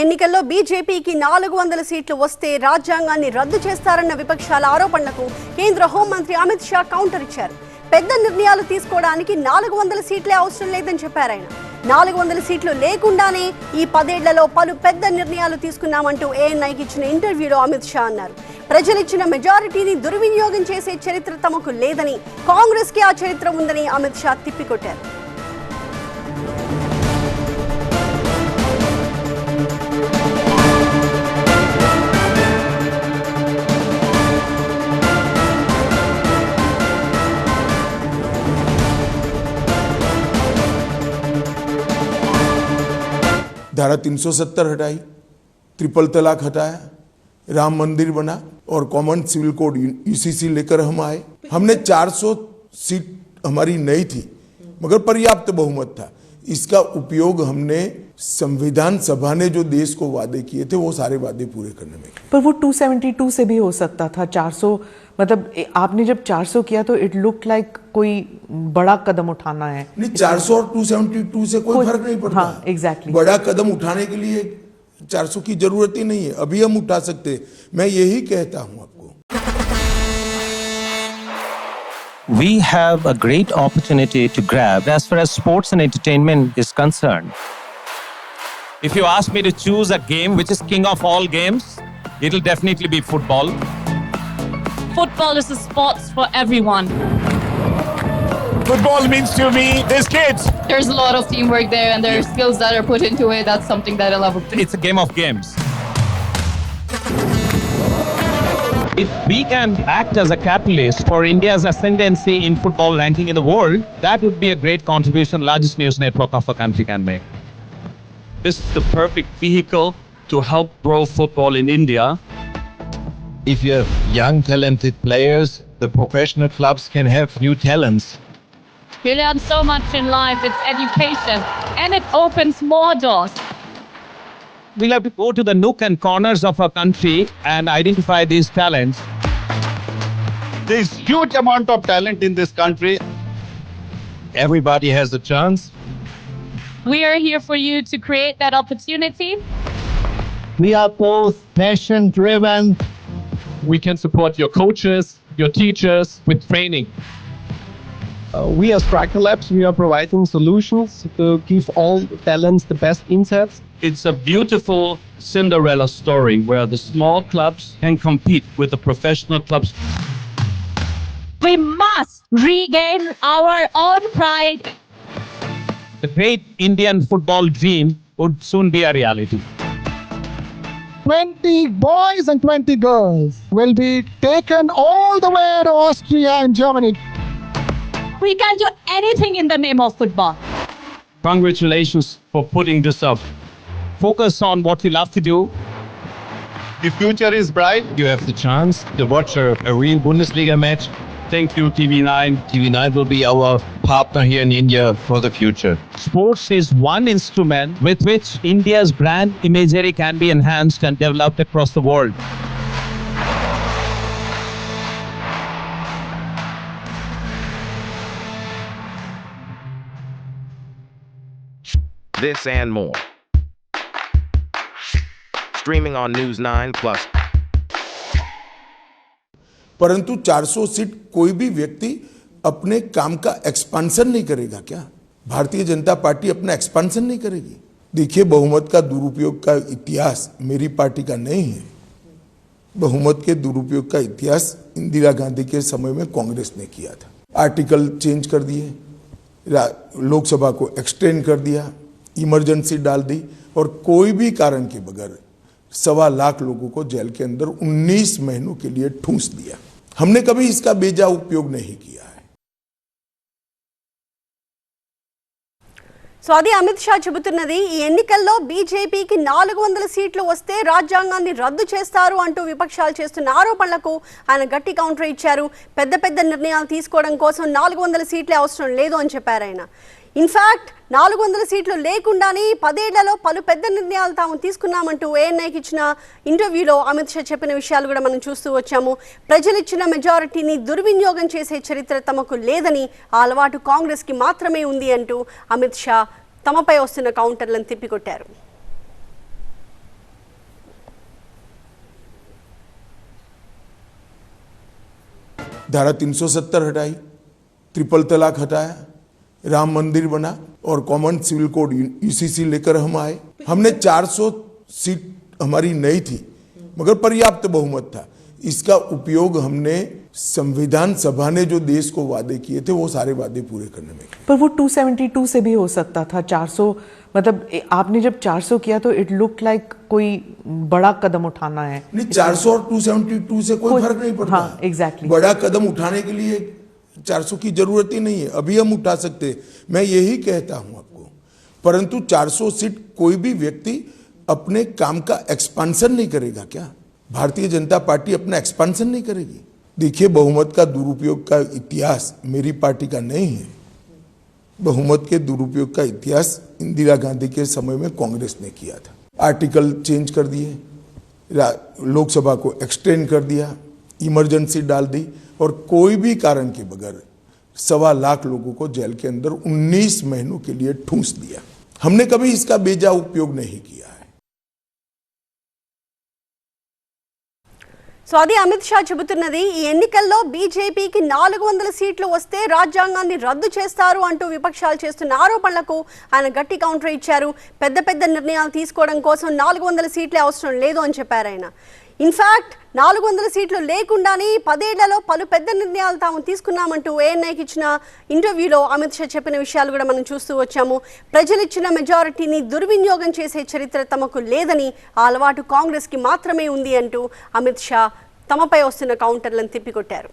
ఎన్నికల్లో బీజేపీకి 400 సీట్లు వస్తే రాజ్యాంగాన్ని రద్దు చేస్తారన్న విపక్షాల ఆరోపణలకు కేంద్ర హోంమంత్రి అమిత్ షా కౌంటర్ ఇచ్చారు. పెద్ద నిర్ణయాలు తీసుకోవడానికి 400 సీట్లే అవసరం లేదని చెప్పారు ఆయన. 400 సీట్లు లేకుండానే ఈ 10 ఏళ్లలో పలు పెద్ద నిర్ణయాలు తీసుకున్నామంటూ ఏఎన్ఐకి ఇచ్చిన ఇంటర్వ్యూలో అమిత్ షా అన్నారు. ప్రజలిచ్చిన మెజారిటీని దుర్వినియోగం చేసే చరిత్ర తమకు లేదని, కాంగ్రెస్కి ఆ చరిత్ర ఉందని అమిత్ షా తిప్పికొట్టారు. धारा 370 हटाई, ट्रिपल तलाक हटाया, राम मंदिर बना और कॉमन सिविल कोड यूसीसी लेकर हम आए. हमने 400 सीट हमारी नहीं थी मगर पर्याप्त बहुमत था. इसका उपयोग हमने संविधान सभा ने जो देश को वादे किए थे वो सारे वादे पूरे करने में. पर वो 272 से भी हो सकता था. 400 मतलब आपने जब 400 किया तो इट लुक लाइक कोई बड़ा कदम उठाना है. नहीं, 400 और 272 से कोई फर्क नहीं पड़ता. हाँ, एग्जैक्टली. बड़ा कदम उठाने के लिए 400 की जरूरत ही नहीं है. अभी हम उठा सकते. मैं यही कहता हूं आपको. We have a great opportunity to grab as far as sports and entertainment is concerned. If you ask me to choose a game which is king of all games, it'll definitely be football. Football is a sport for everyone. Football means to me, there's kids. There's a lot of teamwork there and there are skills that are put into it. That's something that I love. It's a game of games. If we can act as a catalyst for India's ascendancy in football ranking in the world, that would be a great contribution largest news network of a country can make. This is the perfect vehicle to help grow football in India. If you have young talented players, the professional clubs can have new talents. We learn so much in life. It's education and it opens more doors. We'll have to go to the nook and corners of our country and identify these talents. There's huge amount of talent in this country. Everybody has a chance. We are here for you to create that opportunity. We are both passion driven. We can support your coaches, your teachers with training. We as Striker Labs, we are providing solutions to give all talents the best insights. It's a beautiful Cinderella story where the small clubs can compete with the professional clubs. We must regain our own pride. The great Indian football dream would soon be a reality. 20 boys and 20 girls will be taken all the way to Austria and Germany. We can do anything in the name of football. Congratulations for putting this up. Focus on what you love to do. The future is bright. You have the chance to watch a real Bundesliga match. Thank you, TV9. TV9 will be our partner here in India for the future. Sports is one instrument with which India's brand imagery can be enhanced and developed across the world. This and more. Streaming on News 9+. परंतु 400 seat कोई भी व्यक्ति अपने काम का expansion नहीं करेगा क्या? भारतीय जनता पार्टी अपना एक्सपांशन नहीं करेगी? देखिए, बहुमत का दुरुपयोग का इतिहास मेरी पार्टी का नहीं है. बहुमत के दुरुपयोग का इतिहास इंदिरा गांधी के समय में कांग्रेस ने किया था. आर्टिकल चेंज कर दिए, लोकसभा को एक्सटेंड कर दिया, इमरजेंसी डाल दी और कोई भी कारण के बगैर 1.25 लाख लोगों को जेल के अंदर 19 महीनों के लिए ठूंस दिया. हमने कभी इसका बेजा उपयोग नहीं किया है. సో అది అమిత్ షా చెబుతున్నది. ఈ ఎన్నికల్లో బీజేపీకి 400 సీట్లు వస్తే రాజ్యాంగాన్ని రద్దు చేస్తారు అంటూ విపక్షాలు చేస్తున్న ఆరోపణలకు ఆయన గట్టి కౌంటర్ ఇచ్చారు. పెద్ద పెద్ద నిర్ణయాలు తీసుకోవడం కోసం 400 సీట్లే అవసరం లేదు అని చెప్పారు ఆయన. ఇన్ఫ్యాక్ట్ 400 సీట్లు లేకుండానే 10 ఏళ్లలో పలు పెద్ద నిర్ణయాలు తాము తీసుకున్నామంటూ ఏఎన్ఐకి ఇచ్చిన ఇంటర్వ్యూలో అమిత్ షా చెప్పిన విషయాలు కూడా మనం చూస్తూ వచ్చాము. ప్రజలిచ్చిన మెజారిటీని దుర్వినియోగం చేసే చరిత్ర తమకు లేదని, ఆ అలవాటు కాంగ్రెస్కి మాత్రమే ఉంది అంటూ అమిత్ షా తమపై వస్తున్న కౌంటర్లను తిప్పికొట్టారు. धारा 370 हटाई, ट्रिपल तलाक हटाया, राम मंदिर बना और कॉमन सिविल कोड यूसीसी लेकर हम आए। हमने 400 सीट हमारी नहीं थी मगर पर्याप्त बहुमत था। इसका उपयोग हमने संविधान सभा ने जो देश को वादे किए थे वो सारे वादे पूरे करने में किए। पर वो 272 से भी हो सकता था। 400 मतलब आपने जब 400 किया तो इट लुक लाइक कोई बड़ा कदम उठाना है। नहीं, 400 और 272 से कोई फर्क नहीं पड़ता। हाँ, एग्जैक्टली। बड़ा कदम उठाने के लिए 400 की जरूरत ही नहीं है, अभी हम उठा सकते हैं, मैं यही कहता हूं आपको। परंतु 400 सीट कोई भी व्यक्ति अपने काम का एक्सपांशन नहीं करेगा क्या? भारतीय जनता पार्टी अपना एक्सपांशन नहीं करेगी? देखिए, बहुमत का दुरुपयोग का इतिहास मेरी पार्टी का नहीं है। बहुमत के दुरुपयोग का इतिहास इंदिरा गांधी के समय में कांग्रेस ने किया था। आर्टिकल चेंज कर दिए, लोकसभा को एक्सटेंड कर दिया, इमरजेंसी डाल दी और कोई भी कारण के बगैर 1.25 लाख लोगों को जेल के अंदर 19 महीनों के लिए ठूंस दिया। हमने कभी इसका बेजा उपयोग नहीं किया है। సో అది అమిత్ షా చెబుతున్నది. ఈ ఎన్నికల్లో బీజేపీకి 400 సీట్లు వస్తే రాజ్యాంగాన్ని రద్దు చేస్తారు అంటూ విపక్షాలు చేస్తున్న ఆరోపణలకు ఆయన గట్టి కౌంటర్ ఇచ్చారు. పెద్ద పెద్ద నిర్ణయాలు తీసుకోవడం కోసం 400 సీట్లే అవసరం లేదు అని చెప్పారు ఆయన. ఇన్ఫ్యాక్ట్ 400 సీట్లు లేకుండానే 10 ఏళ్లలో పలు పెద్ద నిర్ణయాలు తాము తీసుకున్నామంటూ ఏఎన్ఐకి ఇచ్చిన ఇంటర్వ్యూలో అమిత్ షా చెప్పిన విషయాలు కూడా మనం చూస్తూ వచ్చాము. ప్రజలిచ్చిన మెజారిటీని దుర్వినియోగం చేసే చరిత్ర తమకు లేదని, ఆ అలవాటు కాంగ్రెస్కి మాత్రమే ఉంది అంటూ అమిత్ షా తమపై వస్తున్న కౌంటర్లను తిప్పికొట్టారు.